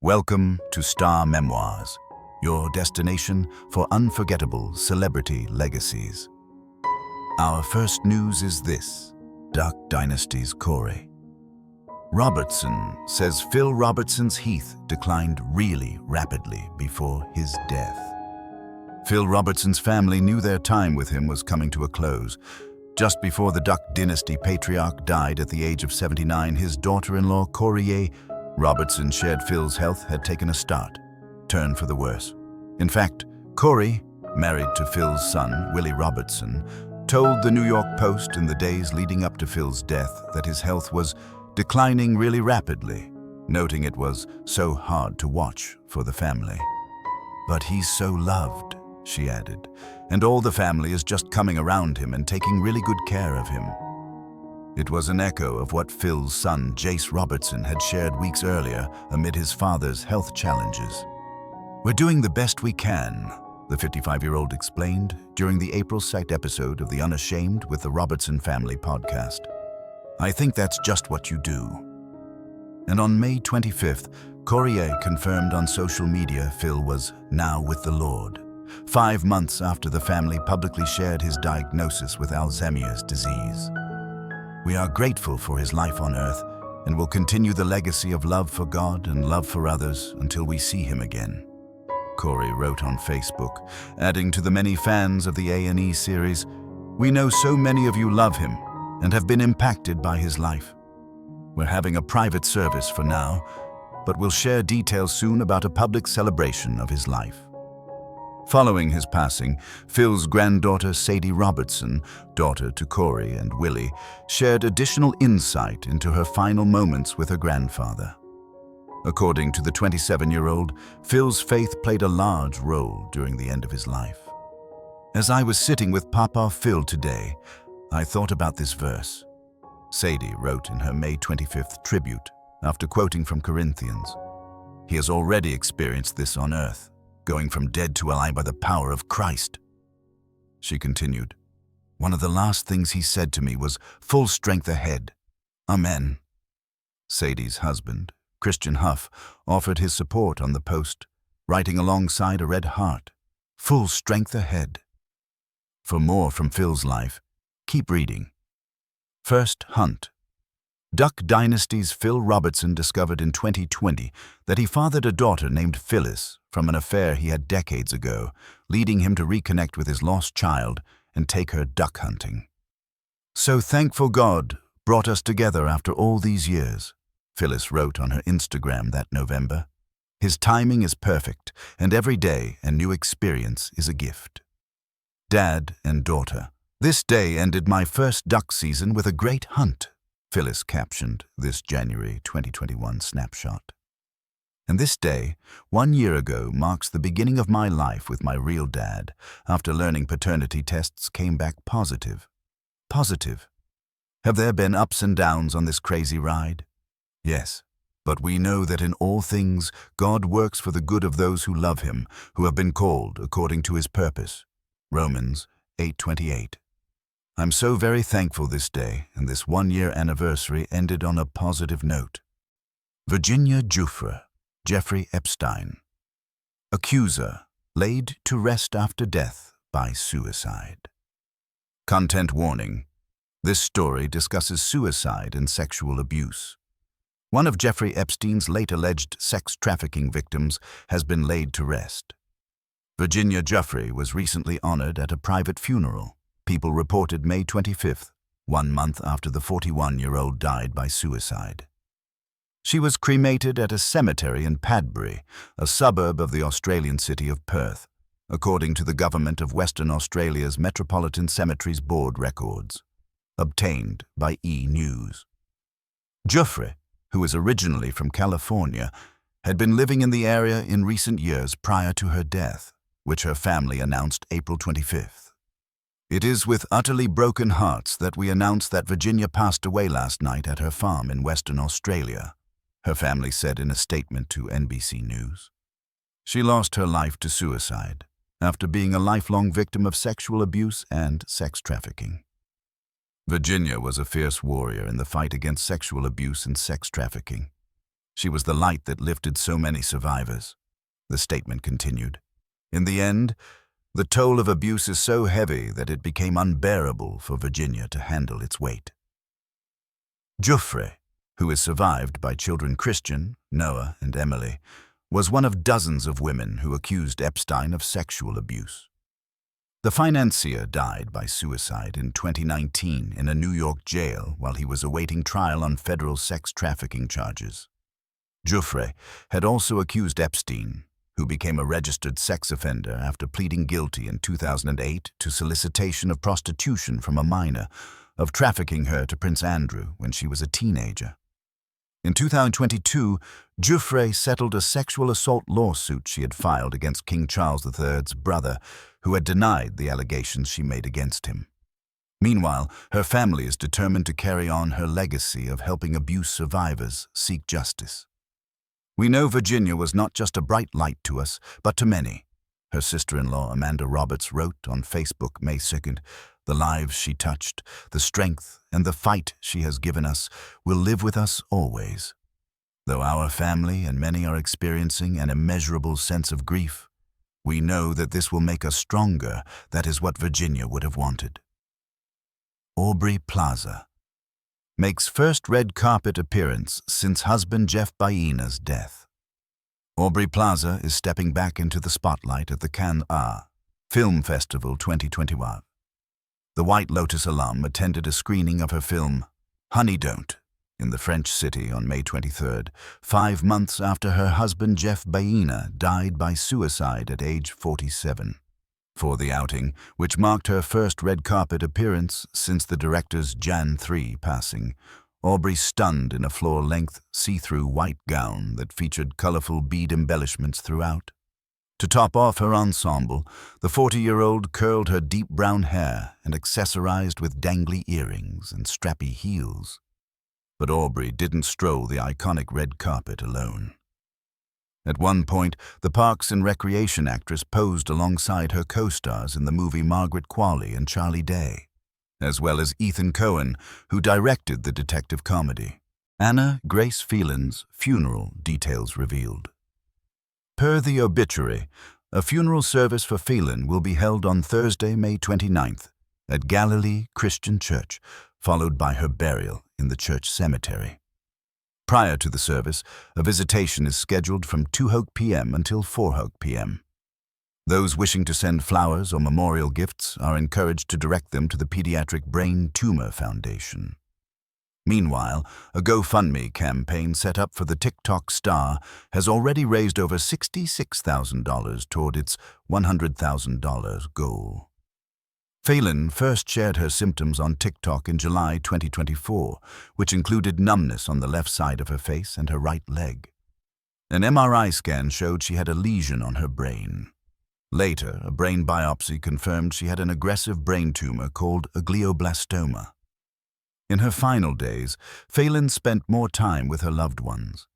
Welcome to Star Memoirs, your destination for unforgettable celebrity legacies. Our first news is this: Duck Dynasty's Corey. Robertson says Phil Robertson's Heath declined really rapidly before his death. Phil Robertson's family knew their time with him was coming to a close. Just before the Duck Dynasty patriarch died at the age of 79, his daughter-in-law, Corey Robertson, shared Phil's health had taken a turn for the worse. In fact, Corey, married to Phil's son, Willie Robertson, told the New York Post in the days leading up to Phil's death that his health was declining really rapidly, noting it was so hard to watch for the family. "But he's so loved," she added, "and all the family is just coming around him and taking really good care of him." It was an echo of what Phil's son, Jace Robertson, had shared weeks earlier amid his father's health challenges. "We're doing the best we can," the 55-year-old explained during the April 2nd episode of The Unashamed with the Robertson Family podcast. "I think that's just what you do." And on May 25th, Corey confirmed on social media Phil was now with the Lord, 5 months after the family publicly shared his diagnosis with Alzheimer's disease. "We are grateful for his life on earth and will continue the legacy of love for God and love for others until we see him again," Corey wrote on Facebook, adding to the many fans of the A&E series, "We know so many of you love him and have been impacted by his life. We're having a private service for now, but we'll share details soon about a public celebration of his life." Following his passing, Phil's granddaughter Sadie Robertson, daughter to Corey and Willie, shared additional insight into her final moments with her grandfather. According to the 27-year-old, Phil's faith played a large role during the end of his life. "As I was sitting with Papa Phil today, I thought about this verse," Sadie wrote in her May 25th tribute after quoting from Corinthians. "He has already experienced this on earth, going from dead to alive by the power of Christ." She continued, "One of the last things he said to me was, 'Full strength ahead. Amen.'" Sadie's husband, Christian Huff, offered his support on the post, writing alongside a red heart, "Full strength ahead." For more from Phil's life, keep reading. First Hunt. Duck Dynasty's Phil Robertson discovered in 2020 that he fathered a daughter named Phyllis from an affair he had decades ago, leading him to reconnect with his lost child and take her duck hunting. "So thankful God brought us together after all these years," Phyllis wrote on her Instagram that November. "His timing is perfect, and every day a new experience is a gift." Dad and daughter. "This day ended my first duck season with a great hunt," Phyllis captioned this January 2021 snapshot. "And this day, 1 year ago, marks the beginning of my life with my real dad, after learning paternity tests came back positive." Positive. Have there been ups and downs on this crazy ride? Yes, but we know that in all things God works for the good of those who love him, who have been called according to his purpose. Romans 8:28. I'm so very thankful this day, and this 1-year anniversary ended on a positive note. Virginia Giuffre, Jeffrey Epstein. Accuser, laid to rest after death by suicide. Content warning. This story discusses suicide and sexual abuse. One of Jeffrey Epstein's late alleged sex trafficking victims has been laid to rest. Virginia Giuffre was recently honored at a private funeral. People reported May 25th, 1 month after the 41-year-old died by suicide. She was cremated at a cemetery in Padbury, a suburb of the Australian city of Perth, according to the Government of Western Australia's Metropolitan Cemeteries Board records, obtained by E! News. Giuffre, who is originally from California, had been living in the area in recent years prior to her death, which her family announced April 25th. "It is with utterly broken hearts that we announce that Virginia passed away last night at her farm in Western Australia," her family said in a statement to NBC News. She lost her life to suicide after being a lifelong victim of sexual abuse and sex trafficking. Virginia was a fierce warrior in the fight against sexual abuse and sex trafficking. She was the light that lifted so many survivors. The statement continued. In the end, the toll of abuse is so heavy that it became unbearable for Virginia to handle its weight. Giuffre, who is survived by children Christian, Noah, and Emily, was one of dozens of women who accused Epstein of sexual abuse. The financier died by suicide in 2019 in a New York jail while he was awaiting trial on federal sex trafficking charges. Giuffre had also accused Epstein, who became a registered sex offender after pleading guilty in 2008 to solicitation of prostitution from a minor, of trafficking her to Prince Andrew when she was a teenager. In 2022, Giuffre settled a sexual assault lawsuit she had filed against King Charles III's brother, who had denied the allegations she made against him. Meanwhile, her family is determined to carry on her legacy of helping abuse survivors seek justice. We know Virginia was not just a bright light to us, but to many. Her sister-in-law Amanda Roberts wrote on Facebook May 2nd, "The lives she touched, the strength and the fight she has given us will live with us always. Though our family and many are experiencing an immeasurable sense of grief, we know that this will make us stronger. That is what Virginia would have wanted." Aubrey Plaza makes first red carpet appearance since husband Jeff Baena's death. Aubrey Plaza is stepping back into the spotlight at the Cannes Film Festival 2021. The White Lotus alum attended a screening of her film, Honey Don't, in the French city on May 23rd, 5 months after her husband Jeff Baena died by suicide at age 47. For the outing, which marked her first red carpet appearance since the director's Jan 3 passing, Aubrey stunned in a floor-length, see-through white gown that featured colorful bead embellishments throughout. To top off her ensemble, the 40-year-old curled her deep brown hair and accessorized with dangly earrings and strappy heels. But Aubrey didn't stroll the iconic red carpet alone. At one point, the Parks and Recreation actress posed alongside her co-stars in the movie Margaret Qualley and Charlie Day, as well as Ethan Cohen, who directed the detective comedy. Anna Grace Phelan's funeral details revealed. Per the obituary, a funeral service for Phelan will be held on Thursday, May 29th, at Galilee Christian Church, followed by her burial in the church cemetery. Prior to the service, a visitation is scheduled from 2 p.m. until 4 p.m. Those wishing to send flowers or memorial gifts are encouraged to direct them to the Pediatric Brain Tumor Foundation. Meanwhile, a GoFundMe campaign set up for the TikTok star has already raised over $66,000 toward its $100,000 goal. Phelan first shared her symptoms on TikTok in July 2024, which included numbness on the left side of her face and her right leg. An MRI scan showed she had a lesion on her brain. Later, a brain biopsy confirmed she had an aggressive brain tumor called a glioblastoma. In her final days, Phelan spent more time with her loved ones.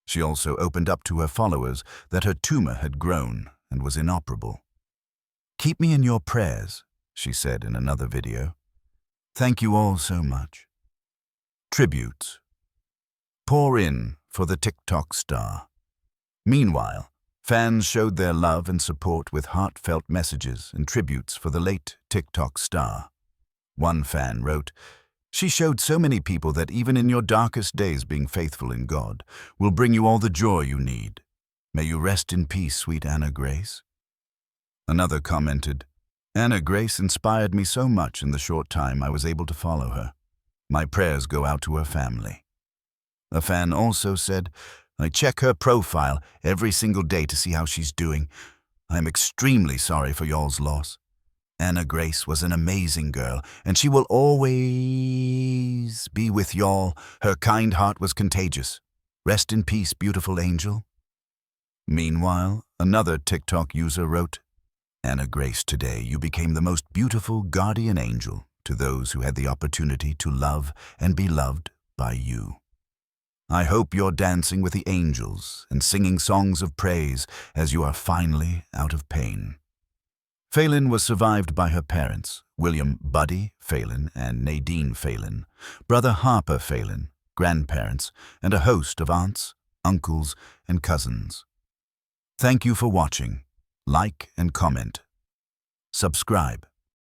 She also opened up to her followers that her tumor had grown and was inoperable. "Keep me in your prayers," she said in another video. "Thank you all so much." Tributes. Pour in for the TikTok star. Meanwhile, fans showed their love and support with heartfelt messages and tributes for the late TikTok star. One fan wrote, "She showed so many people that even in your darkest days being faithful in God will bring you all the joy you need. May you rest in peace, sweet Anna Grace." Another commented, "Anna Grace inspired me so much in the short time I was able to follow her. My prayers go out to her family." A fan also said, "I check her profile every single day to see how she's doing. I am extremely sorry for y'all's loss. Anna Grace was an amazing girl, and she will always be with y'all. Her kind heart was contagious. Rest in peace, beautiful angel." Meanwhile, another TikTok user wrote, "Anna Grace, today you became the most beautiful guardian angel to those who had the opportunity to love and be loved by you. I hope you're dancing with the angels and singing songs of praise as you are finally out of pain." Phelan was survived by her parents, William Buddy Phelan and Nadine Phelan, brother Harper Phelan, grandparents, and a host of aunts, uncles, and cousins. Thank you for watching. Like and comment. Subscribe.